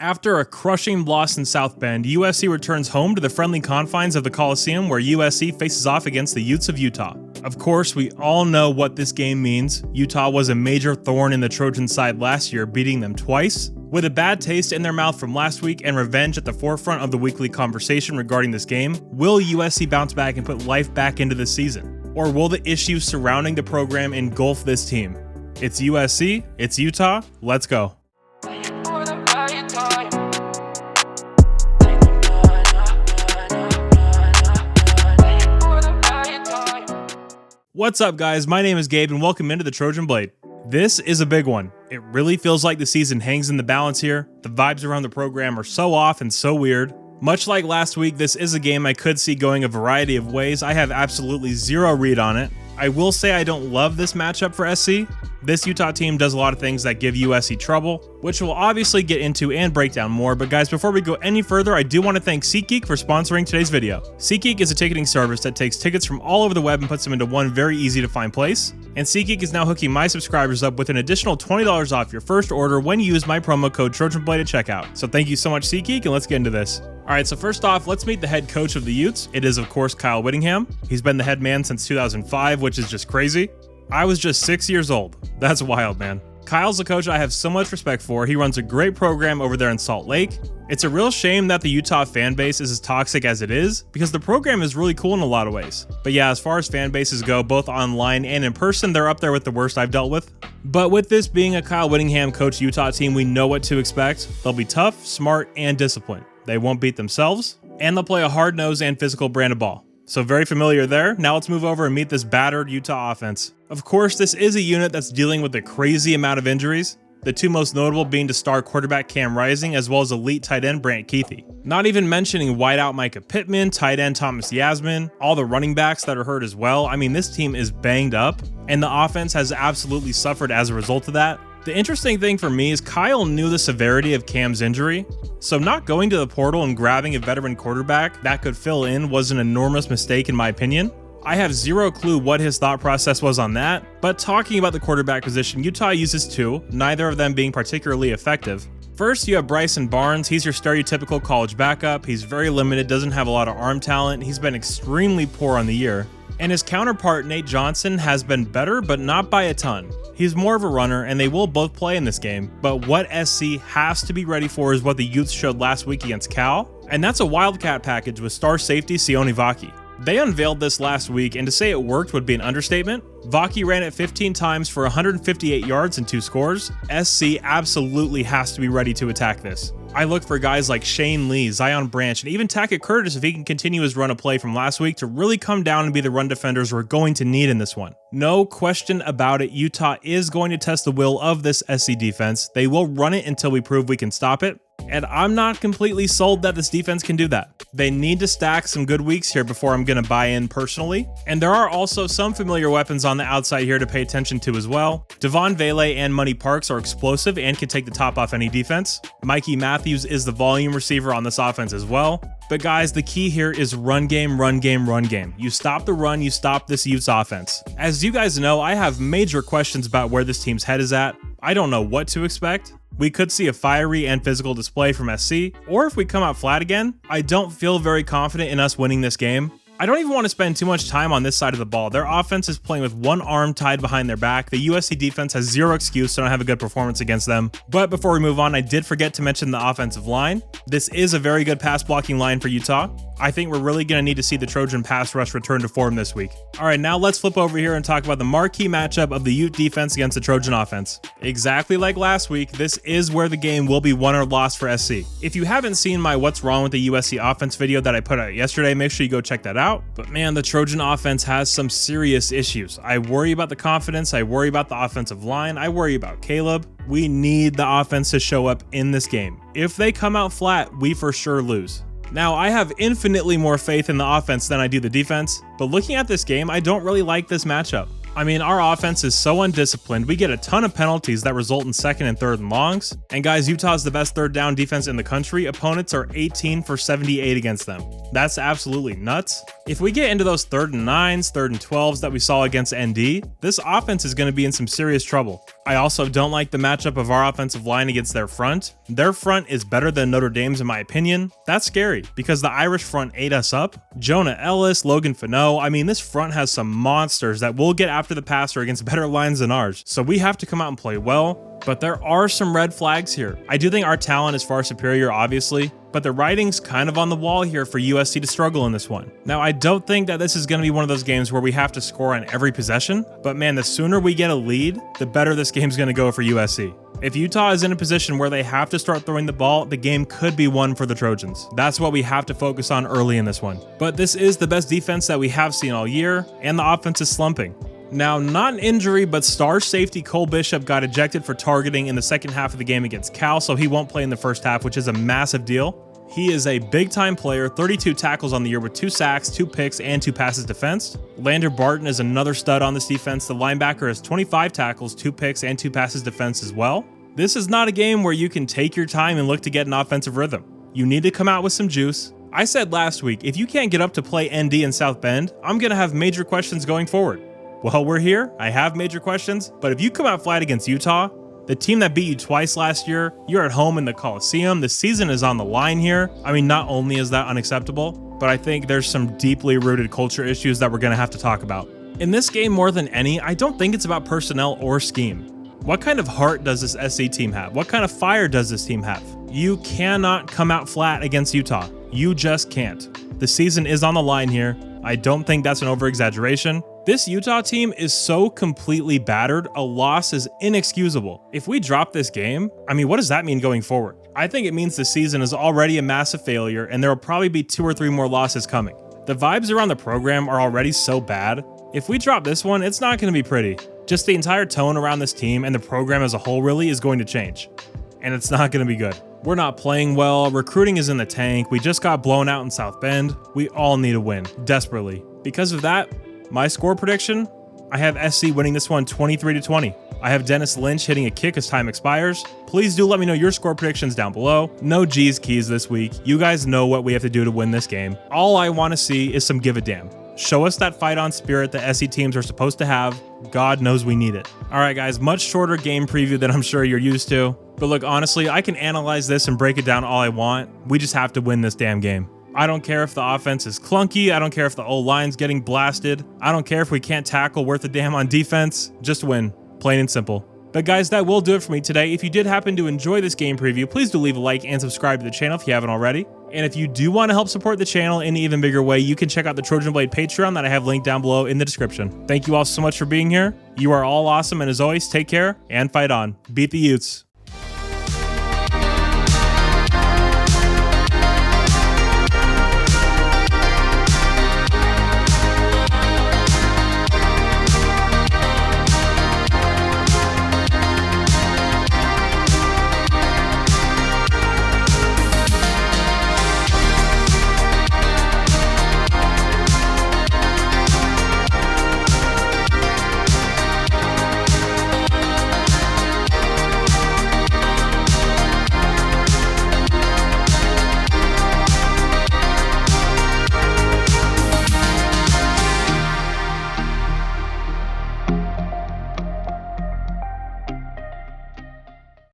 After a crushing loss in South Bend, USC returns home to the friendly confines of the Coliseum where USC faces off against the Utes of Utah. Of course, we all know what this game means. Utah was a major thorn in the Trojan side last year, beating them twice. With a bad taste in their mouth from last week and revenge at the forefront of the weekly conversation regarding this game, will USC bounce back and put life back into the season? Or will the issues surrounding the program engulf this team? It's USC, it's Utah, let's go. What's up, guys? My name is Gabe and welcome into the Trojan Blade. This is a big one. It really feels like the season hangs in the balance here. The vibes around the program are so off and so weird. Much like last week, this is a game I could see going a variety of ways. I have absolutely zero read on it. I will say I don't love this matchup for SC. This Utah team does a lot of things that give USC trouble, which we'll obviously get into and break down more. But guys, before we go any further, I do want to thank SeatGeek for sponsoring today's video. SeatGeek is a ticketing service that takes tickets from all over the web and puts them into one very easy to find place. And SeatGeek is now hooking my subscribers up with an additional $20 off your first order when you use my promo code TrojanBlade at checkout. So thank you so much, SeatGeek, and let's get into this. Alright, so first off, let's meet the head coach of the Utes. It is, of course, Kyle Whittingham. He's been the head man since 2005, which is just crazy. I was just 6 years old. That's wild, man. Kyle's a coach I have so much respect for. He runs a great program over there in Salt Lake. It's a real shame that the Utah fan base is as toxic as it is, because the program is really cool in a lot of ways. But yeah, as far as fan bases go, both online and in person, they're up there with the worst I've dealt with. But with this being a Kyle Whittingham coached Utah team, we know what to expect. They'll be tough, smart, and disciplined. They won't beat themselves, and they'll play a hard-nosed and physical brand of ball. So very familiar there. Now let's move over and meet this battered Utah offense. Of course, this is a unit that's dealing with a crazy amount of injuries, the two most notable being to star quarterback Cam Rising as well as elite tight end Brant Kuithe. Not even mentioning wideout Micah Pittman, tight end Thomas Yasmin, all the running backs that are hurt as well. I mean, this team is banged up, and the offense has absolutely suffered as a result of that. The interesting thing for me is Kyle knew the severity of Cam's injury, so not going to the portal and grabbing a veteran quarterback that could fill in was an enormous mistake in my opinion. I have zero clue what his thought process was on that, but talking about the quarterback position, Utah uses two, neither of them being particularly effective. First, you have Bryson Barnes. He's your stereotypical college backup. He's very limited, doesn't have a lot of arm talent. He's been extremely poor on the year. And his counterpart, Nate Johnson, has been better, but not by a ton. He's more of a runner, and they will both play in this game, but what SC has to be ready for is what the Utes showed last week against Cal, and that's a Wildcat package with star safety Sione Vaki. They unveiled this last week, and to say it worked would be an understatement. Vaki ran it 15 times for 158 yards and 2 scores. SC absolutely has to be ready to attack this. I look for guys like Shane Lee, Zion Branch, and even Tackett Curtis if he can continue his run of play from last week to really come down and be the run defenders we're going to need in this one. No question about it, Utah is going to test the will of this SC defense. They will run it until we prove we can stop it. And I'm not completely sold that this defense can do that. They need to stack some good weeks here before I'm going to buy in personally. And there are also some familiar weapons on the outside here to pay attention to as well. Devon Vele and Money Parks are explosive and can take the top off any defense. Mikey Matthews is the volume receiver on this offense as well. But guys, the key here is run game, run game, run game. You stop the run, you stop this Utes offense. As you guys know, I have major questions about where this team's head is at. I don't know what to expect. We could see a fiery and physical display from SC, or if we come out flat again, I don't feel very confident in us winning this game. I don't even want to spend too much time on this side of the ball. Their offense is playing with one arm tied behind their back. The USC defense has zero excuse to not have a good performance against them. But before we move on, I did forget to mention the offensive line. This is a very good pass blocking line for Utah. I think we're really going to need to see the Trojan pass rush return to form this week. All right, now let's flip over here and talk about the marquee matchup of the Ute defense against the Trojan offense. Exactly like last week, this is where the game will be won or lost for SC. If you haven't seen my What's Wrong with the USC Offense video that I put out yesterday, make sure you go check that out. But man, the Trojan offense has some serious issues. I worry about the confidence, I worry about the offensive line, I worry about Caleb. We need the offense to show up in this game. If they come out flat, we for sure lose. Now, I have infinitely more faith in the offense than I do the defense, but looking at this game, I don't really like this matchup. I mean, our offense is so undisciplined. We get a ton of penalties that result in 2nd and 3rd and longs. And guys, Utah's the best 3rd down defense in the country. Opponents are 18 for 78 against them. That's absolutely nuts. If we get into those 3rd and 9s, 3rd and 12s that we saw against ND, this offense is going to be in some serious trouble. I also don't like the matchup of our offensive line against their front. Their front is better than Notre Dame's in my opinion. That's scary because the Irish front ate us up. Jonah Ellis, Logan Fano, I mean this front has some monsters that will get after the passer against better lines than ours. So we have to come out and play well. But there are some red flags here. I do think our talent is far superior, obviously, but the writing's kind of on the wall here for USC to struggle in this one. Now, I don't think that this is going to be one of those games where we have to score on every possession, but man, the sooner we get a lead, the better this game's going to go for USC. If Utah is in a position where they have to start throwing the ball, the game could be won for the Trojans. That's what we have to focus on early in this one. But this is the best defense that we have seen all year, and the offense is slumping. Now, not an injury, but star safety Cole Bishop got ejected for targeting in the second half of the game against Cal, so he won't play in the first half, which is a massive deal. He is a big-time player, 32 tackles on the year with 2 sacks, 2 picks, and 2 passes defensed. Lander Barton is another stud on this defense. The linebacker has 25 tackles, 2 picks, and 2 passes defense as well. This is not a game where you can take your time and look to get an offensive rhythm. You need to come out with some juice. I said last week, if you can't get up to play ND in South Bend, I'm going to have major questions going forward. Well, we're here. I have major questions, but if you come out flat against Utah, the team that beat you twice last year, you're at home in the Coliseum, the season is on the line here. I mean, not only is that unacceptable, but I think there's some deeply rooted culture issues that we're going to have to talk about. In this game, more than any, I don't think it's about personnel or scheme. What kind of heart does this SC team have? What kind of fire does this team have? You cannot come out flat against Utah. You just can't. The season is on the line here. I don't think that's an over-exaggeration. This Utah team is so completely battered, a loss is inexcusable. If we drop this game, I mean, what does that mean going forward? I think it means the season is already a massive failure and there will probably be 2 or 3 more losses coming. The vibes around the program are already so bad. If we drop this one, it's not going to be pretty. Just the entire tone around this team and the program as a whole really is going to change. And it's not going to be good. We're not playing well, recruiting is in the tank, we just got blown out in South Bend. We all need a win, desperately. Because of that, my score prediction, I have SC winning this one 23-20. I have Dennis Lynch hitting a kick as time expires. Please do let me know your score predictions down below. No G's keys this week. You guys know what we have to do to win this game. All I want to see is some give a damn. Show us that fight on spirit that SC teams are supposed to have. God knows we need it. All right, guys, much shorter game preview than I'm sure you're used to. But look, honestly, I can analyze this and break it down all I want. We just have to win this damn game. I don't care if the offense is clunky. I don't care if the O-line's getting blasted. I don't care if we can't tackle worth a damn on defense. Just win. Plain and simple. But guys, that will do it for me today. If you did happen to enjoy this game preview, please do leave a like and subscribe to the channel if you haven't already. And if you do want to help support the channel in an even bigger way, you can check out the Trojan Blade Patreon that I have linked down below in the description. Thank you all so much for being here. You are all awesome, and as always, take care and fight on. Beat the Utes.